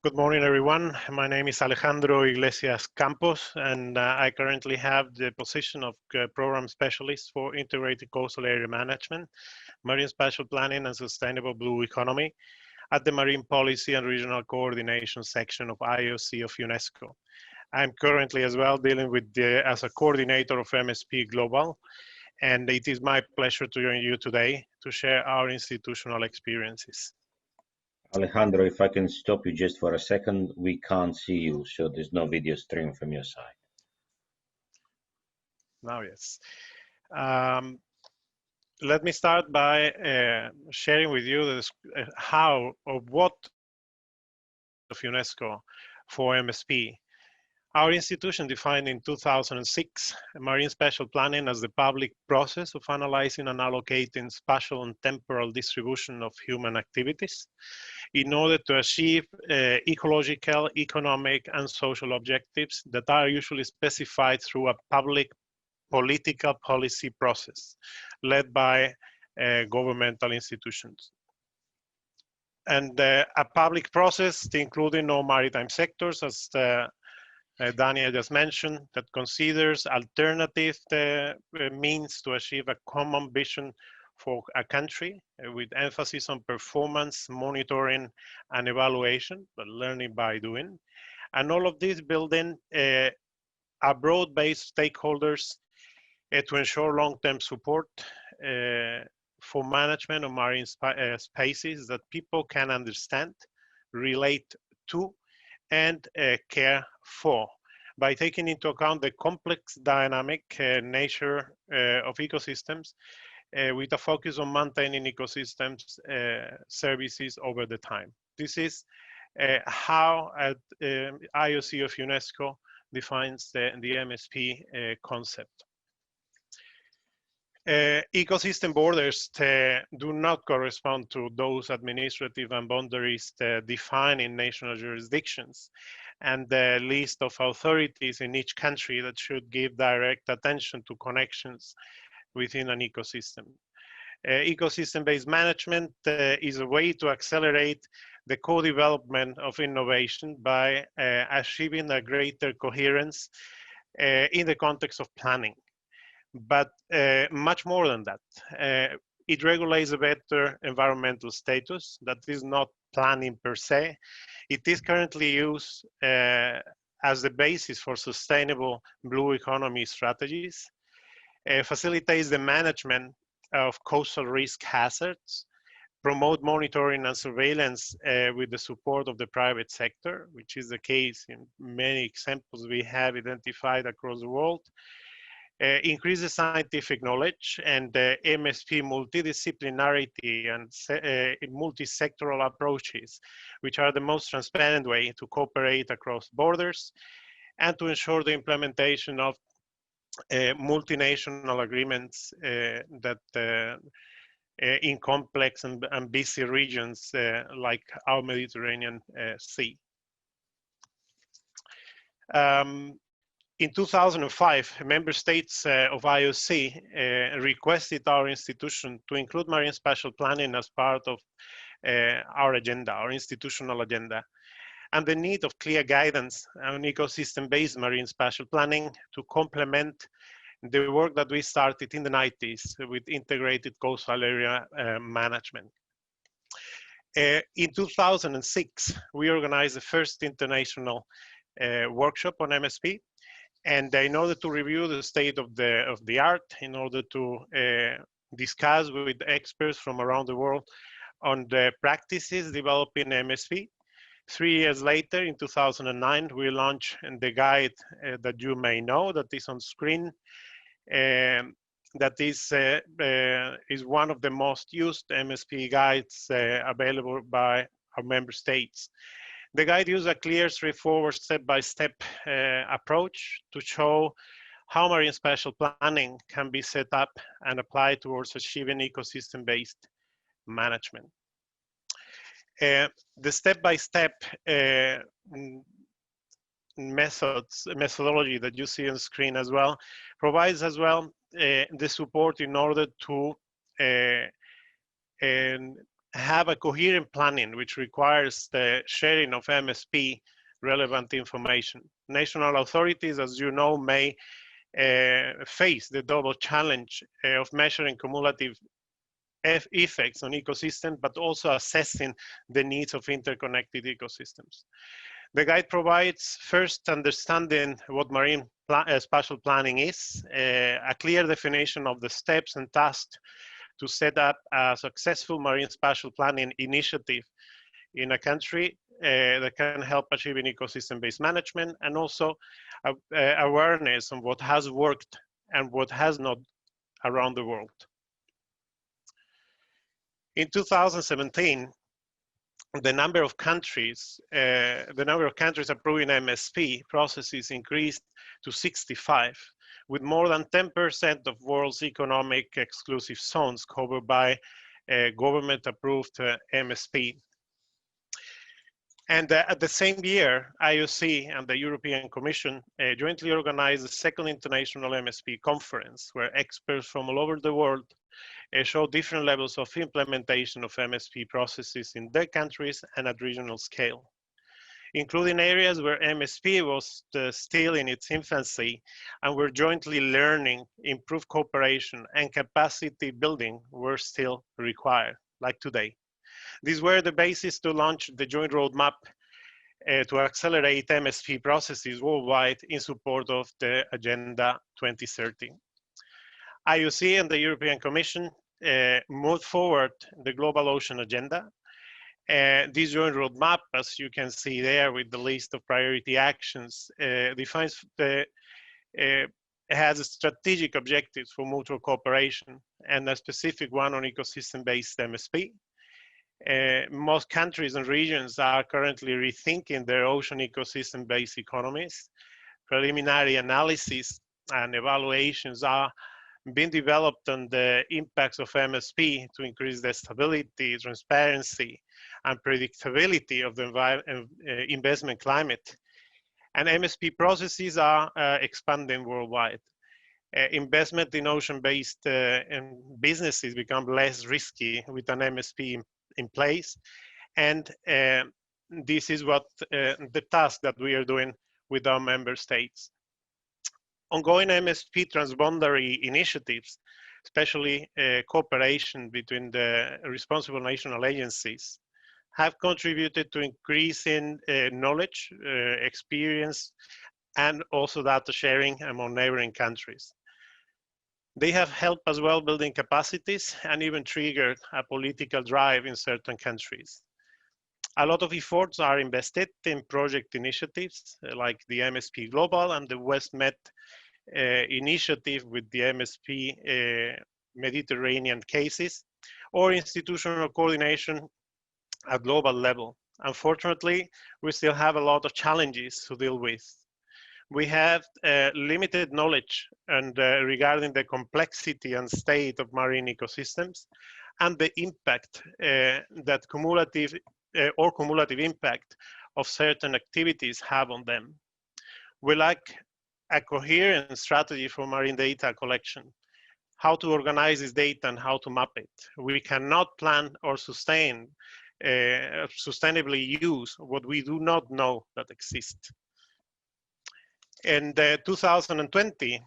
Good morning, everyone. My name is Alejandro Iglesias-Campos, and I currently have the position of Program Specialist for Integrated Coastal Area Management, Marine Spatial Planning, and Sustainable Blue Economy at the Marine Policy and Regional Coordination section of IOC of UNESCO. I'm currently as well dealing with as a coordinator of MSP Global, and it is my pleasure to join you today to share our institutional experiences. Alejandro, if I can stop you just for a second, we can't see you, so there's no video stream from your side. Now, yes. Let me start by sharing with you this, how or what of UNESCO for MSP. Our institution defined in 2006 marine spatial planning as the public process of analyzing and allocating spatial and temporal distribution of human activities in order to achieve ecological, economic, and social objectives that are usually specified through a public political policy process led by governmental institutions. And a public process including all maritime sectors, as Daniel just mentioned, that considers alternative means to achieve a common vision for a country with emphasis on performance, monitoring, and evaluation, but learning by doing. And all of this building a broad-based stakeholders to ensure long-term support for management of marine spaces that people can understand, relate to, and care for, by taking into account the complex dynamic nature of ecosystems with a focus on maintaining ecosystems services over the time. This is how IOC of UNESCO defines the MSP concept. Ecosystem borders do not correspond to those administrative and boundaries defined in national jurisdictions, and the list of authorities in each country that should give direct attention to connections within an ecosystem. Ecosystem-based management is a way to accelerate the co-development of innovation by achieving a greater coherence in the context of planning. But much more than that. It regulates a better environmental status that is not planning per se. It is currently used as the basis for sustainable blue economy strategies, facilitates the management of coastal risk hazards, promote monitoring and surveillance with the support of the private sector, which is the case in many examples we have identified across the world, increases scientific knowledge and MSP multidisciplinarity and multi-sectoral approaches, which are the most transparent way to cooperate across borders and to ensure the implementation of multinational agreements that in complex and busy regions like our Mediterranean Sea. In 2005, member states of IOC requested our institution to include marine spatial planning as part of our agenda, our institutional agenda, and the need of clear guidance on ecosystem-based marine spatial planning to complement the work that we started in the 90s with integrated coastal area management. In 2006, we organized the first international workshop on MSP. And in order to review the state of the art, in order to discuss with experts from around the world on the practices developing MSP, 3 years later, in 2009, we launched the guide that you may know, that is on screen, that is one of the most used MSP guides available by our member states. The guide uses a clear, straightforward, step-by-step approach to show how marine spatial planning can be set up and applied towards achieving ecosystem-based management. The step-by-step methodology that you see on screen as well provides as well the support in order to have a coherent planning which requires the sharing of MSP relevant information. National authorities, as you know, may face the double challenge of measuring cumulative effects on ecosystems, but also assessing the needs of interconnected ecosystems. The guide provides first understanding what marine spatial planning is, a clear definition of the steps and tasks to set up a successful marine spatial planning initiative in a country that can help achieving ecosystem-based management, and also awareness on what has worked and what has not around the world. In 2017, the number of countries approving MSP processes increased to 65, with more than 10% of world's economic exclusive zones covered by government-approved MSP. And at the same year, IOC and the European Commission jointly organized the second International MSP Conference, where experts from all over the world show different levels of implementation of MSP processes in their countries and at regional scale, including areas where MSP was still in its infancy and where jointly learning, improved cooperation, and capacity building were still required, like today. These were the basis to launch the joint roadmap to accelerate MSP processes worldwide in support of the Agenda 2030. IOC and the European Commission moved forward the Global Ocean Agenda. This joint roadmap, as you can see there with the list of priority actions, has strategic objectives for mutual cooperation and a specific one on ecosystem-based MSP. Most countries and regions are currently rethinking their ocean ecosystem-based economies. Preliminary analysis and evaluations are being developed on the impacts of MSP to increase the stability, transparency, and predictability of the investment climate. And MSP processes are expanding worldwide. Investment in ocean-based businesses become less risky with an MSP in place. And this is what the task that we are doing with our member states. Ongoing MSP transboundary initiatives, especially cooperation between the responsible national agencies, have contributed to increasing knowledge, experience, and also data sharing among neighboring countries. They have helped as well building capacities and even triggered a political drive in certain countries. A lot of efforts are invested in project initiatives like the MSP Global and the WestMed initiative with the MSP Mediterranean cases, or institutional coordination at global level. Unfortunately, we still have a lot of challenges to deal with. We have limited knowledge and regarding the complexity and state of marine ecosystems and the impact that cumulative impact of certain activities have on them. We lack a coherent strategy for marine data collection, how to organize this data and how to map it. We cannot plan or sustainably use what we do not know that exists. In 2020,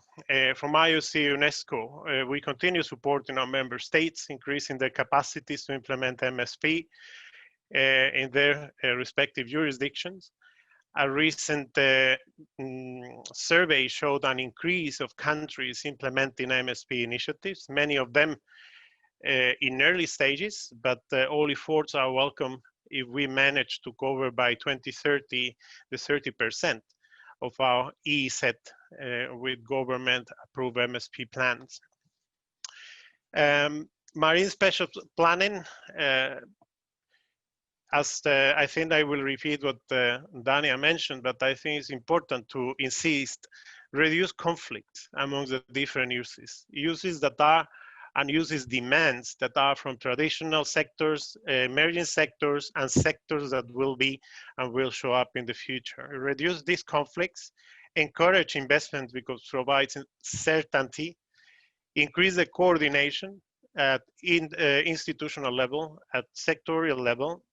from IOC-UNESCO, we continue supporting our member states, increasing their capacities to implement MSP in their respective jurisdictions. A recent survey showed an increase of countries implementing MSP initiatives, many of them in early stages, but all efforts are welcome if we manage to cover by 2030 the 30% of our EEZ with government-approved MSP plans. Marine spatial planning, I think I will repeat what Dania mentioned, but I think it's important to insist, reduce conflict among the different uses that are and uses demands that are from traditional sectors, emerging sectors, and sectors that will be and will show up in the future. Reduce these conflicts, encourage investment because it provides certainty, increase the coordination, at institutional level, at sectorial level,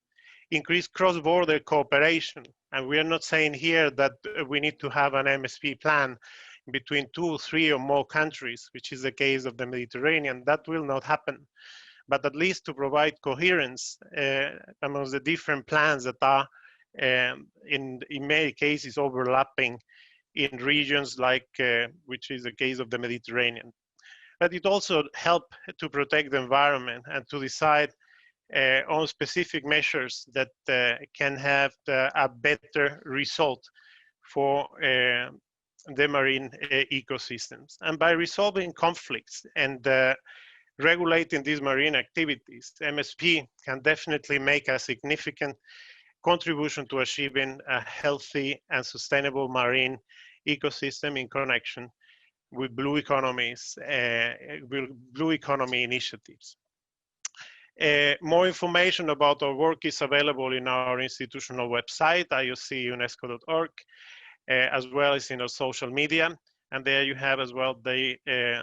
increase cross-border cooperation. And we are not saying here that we need to have an MSP plan between 2, 3 or more countries, which is the case of the Mediterranean. That will not happen. But at least to provide coherence amongst the different plans that are in many cases overlapping in regions like, which is the case of the Mediterranean. But it also helps to protect the environment and to decide on specific measures that can have a better result for the marine ecosystems. And by resolving conflicts and regulating these marine activities, MSP can definitely make a significant contribution to achieving a healthy and sustainable marine ecosystem in connection with blue economies, blue economy initiatives. More information about our work is available in our institutional website, IOC-UNESCO.org, as well as in our social media. And there you have as well the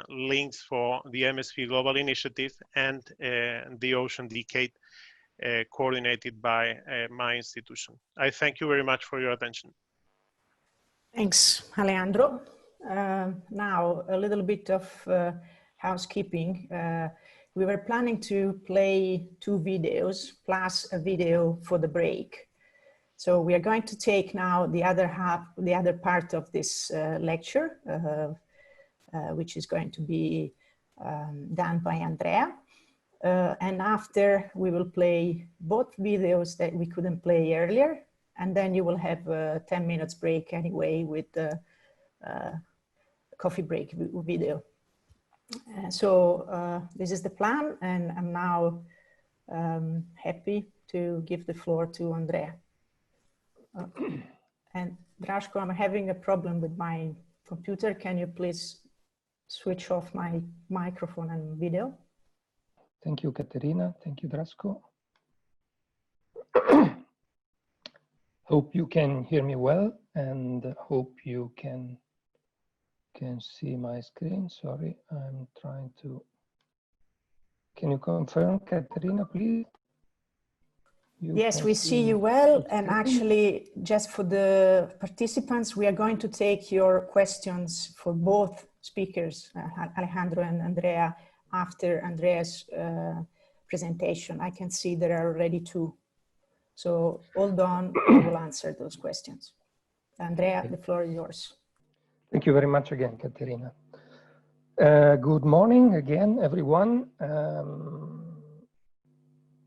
links for the MSP Global Initiative and the Ocean Decade coordinated by my institution. I thank you very much for your attention. Thanks, Alejandro. Now, a little bit of housekeeping. We were planning to play 2 videos plus a video for the break. So we are going to take now the other part of this lecture, which is going to be done by Andrea. And after we will play both videos that we couldn't play earlier, and then you will have a 10 minutes break anyway with the coffee break video. So this is the plan, and I'm now happy to give the floor to Andrea. And Draško, I'm having a problem with my computer. Can you please switch off my microphone and video? Thank you, Caterina. Thank you, Draško. Hope you can hear me well, and hope you can see my screen. Sorry, I'm trying to. Can you confirm, Caterina, please? Yes, we see you well. And actually, just for the participants, we are going to take your questions for both speakers, Alejandro and Andrea, after Andrea's presentation. I can see there are already 2. So hold on, we will answer those questions. Andrea, the floor is yours. Thank you very much again, Caterina. Good morning again, everyone.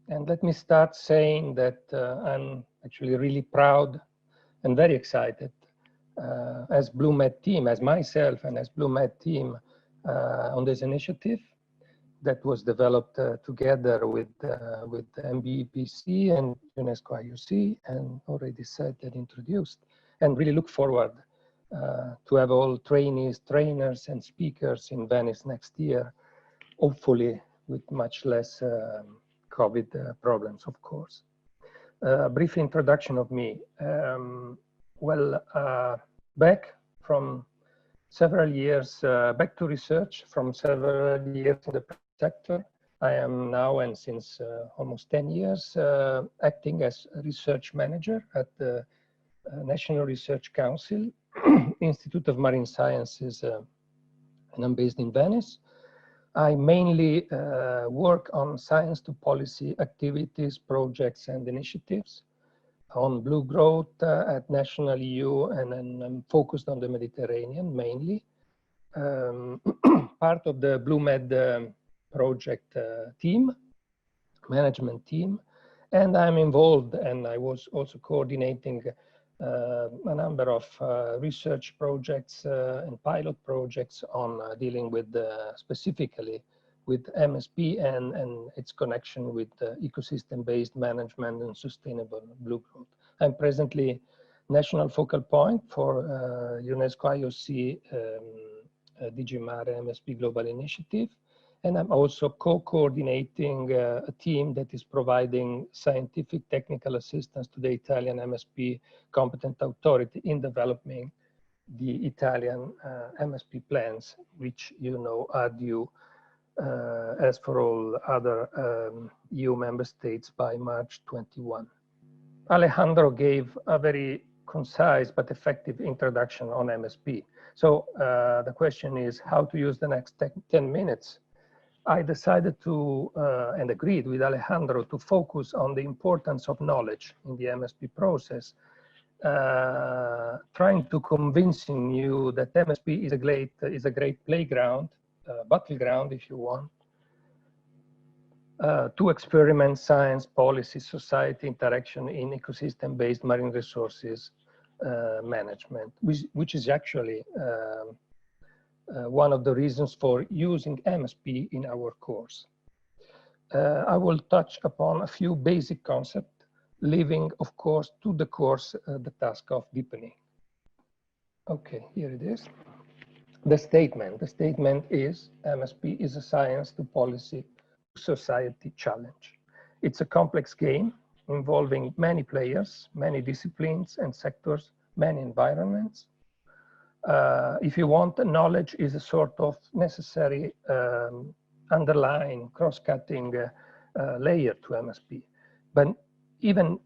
And let me start saying that I'm actually really proud and very excited as BlueMed team, as myself and as BlueMed team on this initiative that was developed together with MBEPC and UNESCO IOC, and already said and introduced, and really look forward to have all trainees, trainers, and speakers in Venice next year, hopefully with much less COVID problems, of course. A brief introduction of me. Back from several years, back to research from several years in the sector. I am now, and since almost 10 years, acting as a research manager at the National Research Council, Institute of Marine Sciences, and I'm based in Venice. I mainly work on science to policy activities, projects, and initiatives on blue growth at national EU, and then I'm focused on the Mediterranean mainly. Part of the BlueMed project team, management team, and I'm involved, and I was also coordinating a number of research projects and pilot projects on dealing with specifically with MSP and its connection with ecosystem-based management and sustainable blue growth. I'm presently national focal point for UNESCO IOC DG Mare MSP Global Initiative, and I'm also co-coordinating a team that is providing scientific technical assistance to the Italian MSP competent authority in developing the Italian MSP plans, which you know are due as for all other EU member states by March 21. Alejandro gave a very concise but effective introduction on MSP. So the question is how to use the next 10 minutes. I decided to, and agreed with Alejandro, to focus on the importance of knowledge in the MSP process, trying to convincing you that MSP is a great playground, battleground if you want, to experiment science, policy, society interaction in ecosystem-based marine resources management, which is actually one of the reasons for using MSP in our course. I will touch upon a few basic concepts, leaving, of course, to the course the task of deepening. Okay, here it is. The statement is MSP is a science to policy to society challenge. It's a complex game involving many players, many disciplines and sectors, many environments. If you want, knowledge is a sort of necessary underlying cross-cutting layer to MSP. But even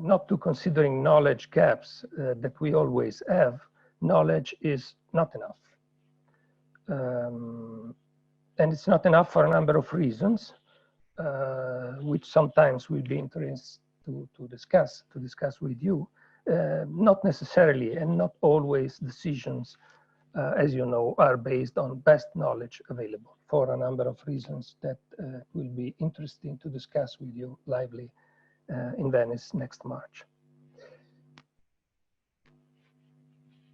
not to considering knowledge gaps that we always have, knowledge is not enough. And it's not enough for a number of reasons, which sometimes will be interesting to discuss with you. Not necessarily and not always decisions, as you know, are based on best knowledge available for a number of reasons that will be interesting to discuss with you lively in Venice next March.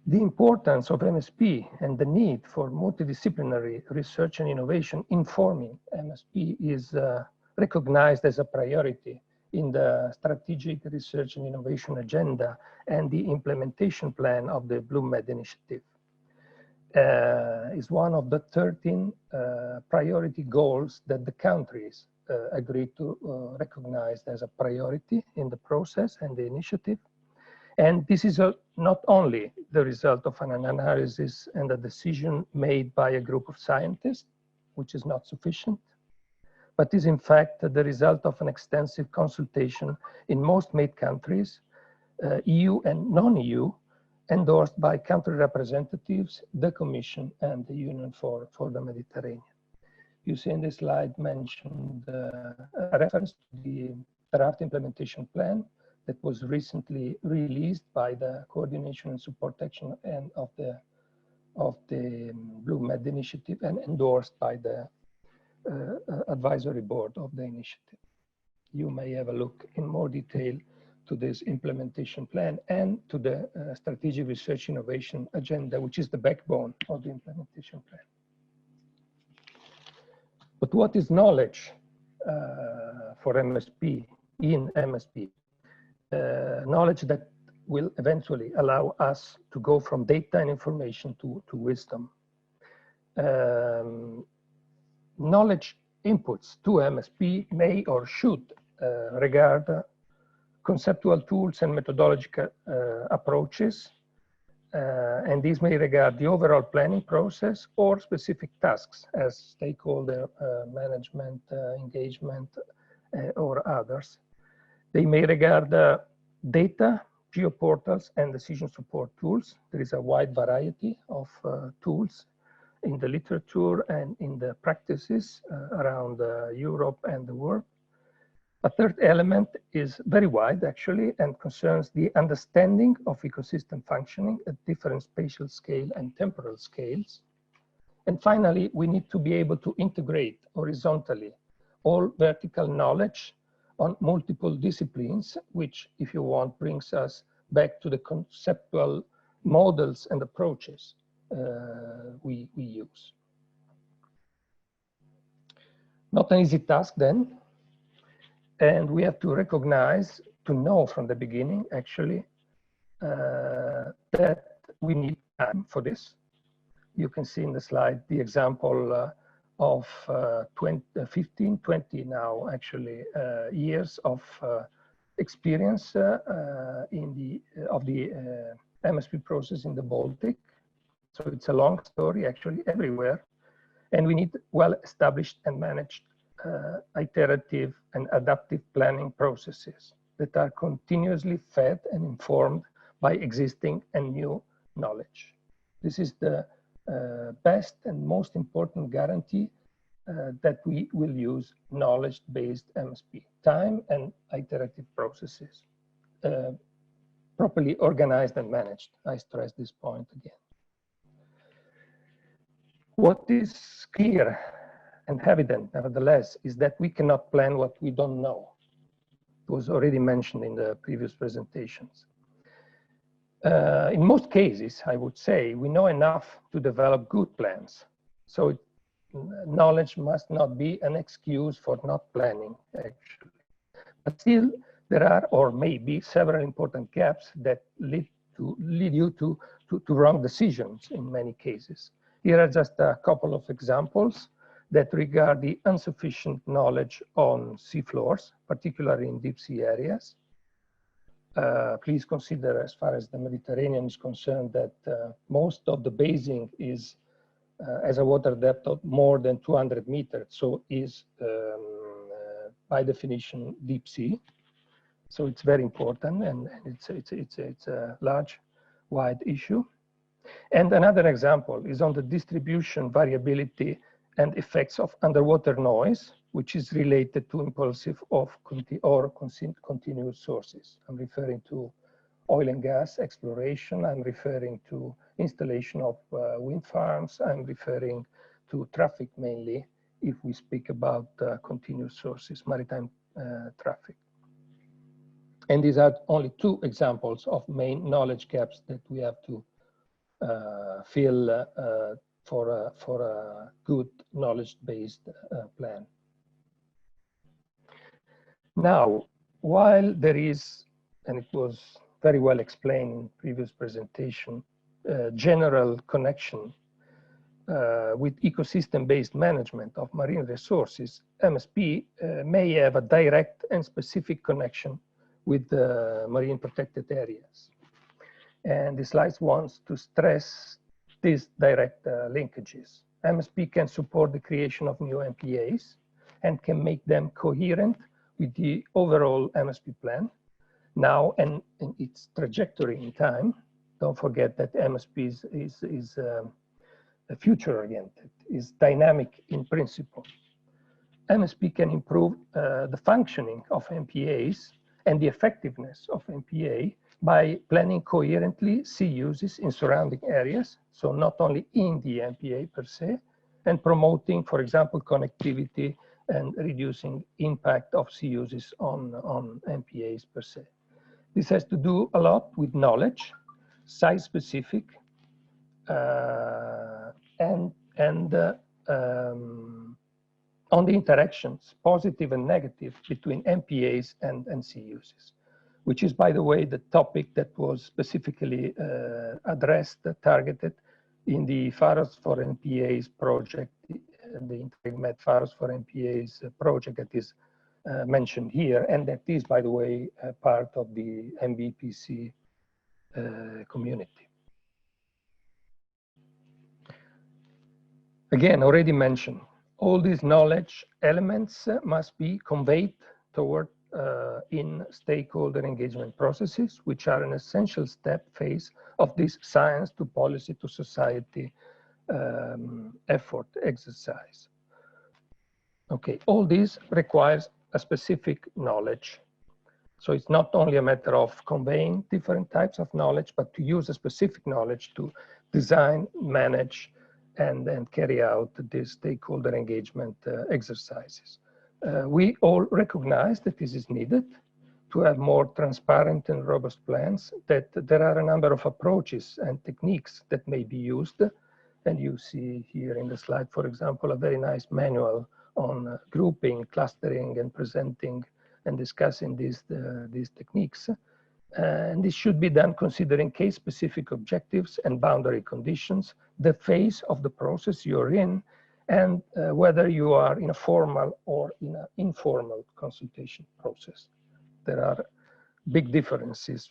The importance of MSP and the need for multidisciplinary research and innovation informing MSP is recognized as a priority in the Strategic Research and Innovation Agenda and the implementation plan of the Blue Med Initiative. Is one of the 13 priority goals that the countries agreed to recognize as a priority in the process and the initiative. And this is not only the result of an analysis and a decision made by a group of scientists, which is not sufficient, but is in fact the result of an extensive consultation in most made countries, EU and non-EU, endorsed by country representatives, the Commission and the Union for the Mediterranean. You see in this slide mentioned a reference to the draft implementation plan that was recently released by the Coordination and Support Action and of the Blue Med Initiative and endorsed by the advisory board of the initiative. You may have a look in more detail to this implementation plan and to the Strategic Research Innovation Agenda, which is the backbone of the implementation plan. But what is knowledge for MSP, in MSP? Knowledge that will eventually allow us to go from data and information to wisdom. Knowledge inputs to MSP may or should regard conceptual tools and methodological approaches, and these may regard the overall planning process or specific tasks as stakeholder management, engagement, or others. They may regard data, geoportals, and decision support tools. There is a wide variety of tools in the literature and in the practices around Europe and the world. A third element is very wide, actually, and concerns the understanding of ecosystem functioning at different spatial scale and temporal scales. And finally, we need to be able to integrate horizontally all vertical knowledge on multiple disciplines, which, if you want, brings us back to the conceptual models and approaches we use. Not an easy task then, and we have to recognize, to know from the beginning, actually, that we need time for this. You can see in the slide the example of 15, 20 now, actually, years of experience of the MSP process in the Baltic. So it's a long story, actually, everywhere. And we need well-established and managed iterative and adaptive planning processes that are continuously fed and informed by existing and new knowledge. This is the best and most important guarantee that we will use knowledge-based MSP, time and iterative processes, properly organized and managed. I stress this point again. What is clear and evident, nevertheless, is that we cannot plan what we don't know. It was already mentioned in the previous presentations. In most cases, I would say, we know enough to develop good plans. So knowledge must not be an excuse for not planning, actually. But still, there are, or maybe, several important gaps that lead you to wrong decisions in many cases. Here are just a couple of examples that regard the insufficient knowledge on seafloors, particularly in deep sea areas. Please consider, as far as the Mediterranean is concerned, that most of the basin is has a water depth of more than 200 meters, so is by definition deep sea. So it's very important, and it's a large, wide issue. And another example is on the distribution variability and effects of underwater noise, which is related to impulsive or continuous sources. I'm referring to oil and gas exploration. I'm referring to installation of wind farms. I'm referring to traffic mainly, if we speak about continuous sources, maritime traffic. And these are only two examples of main knowledge gaps that we have to fill for a good knowledge-based plan. Now, while there is, and it was very well explained in previous presentation, general connection with ecosystem-based management of marine resources, MSP may have a direct and specific connection with the marine protected areas. And the slide wants to stress these direct linkages. MSP can support the creation of new MPAs and can make them coherent with the overall MSP plan now and in its trajectory in time. Don't forget that MSP is future-oriented, is dynamic in principle. MSP can improve the functioning of MPAs and the effectiveness of MPA by planning coherently sea uses in surrounding areas, so not only in the MPA per se, and promoting, for example, connectivity and reducing impact of sea uses on MPAs per se. This has to do a lot with knowledge, site-specific, and on the interactions, positive and negative, between MPAs and sea uses, which is, by the way, the topic that was specifically addressed, targeted in the Pharos for MPAs project, the InterregMed Pharos for MPAs project that is mentioned here, and that is, by the way, part of the MBPC community. Again, already mentioned, all these knowledge elements must be conveyed toward in stakeholder engagement processes, which are an essential phase of this science to policy to society effort exercise. Okay, all this requires a specific knowledge. So it's not only a matter of conveying different types of knowledge, but to use a specific knowledge to design, manage, and carry out these stakeholder engagement exercises. We all recognize that this is needed to have more transparent and robust plans, that there are a number of approaches and techniques that may be used. And you see here in the slide, for example, a very nice manual on grouping, clustering, and presenting and discussing these techniques. And this should be done considering case-specific objectives and boundary conditions, the phase of the process you're in, and whether you are in a formal or in an informal consultation process. There are big differences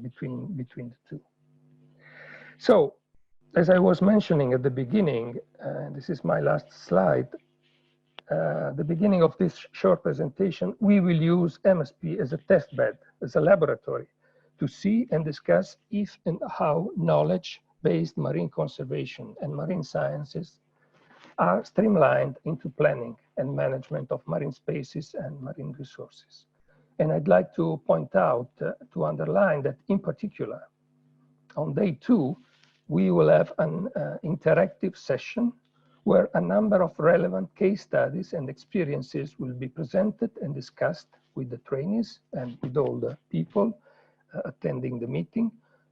between the two. So as I was mentioning at the beginning, this is my last slide, the beginning of this short presentation, we will use MSP as a test bed, as a laboratory, to see and discuss if and how knowledge-based marine conservation and marine sciences are streamlined into planning and management of marine spaces and marine resources. And I'd like to point out, to underline that in particular, on day 2, we will have an interactive session where a number of relevant case studies and experiences will be presented and discussed with the trainees and with all the people attending the meeting,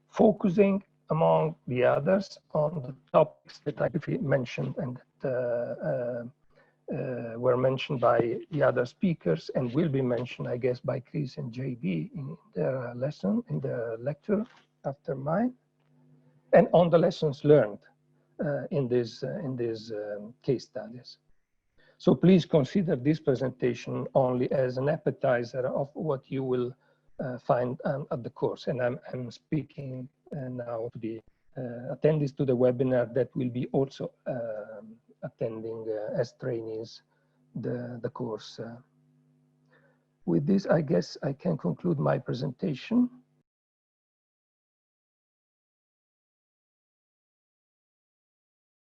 focusing among the others on the topics that I briefly mentioned and that were mentioned by the other speakers and will be mentioned, I guess, by Chris and JB in their lesson, in the lecture after mine, and on the lessons learned in these case studies. So please consider this presentation only as an appetizer of what you will find at the course. And I'm speaking now to the attendees to the webinar that will be also attending as trainees the course. With this, I guess I can conclude my presentation.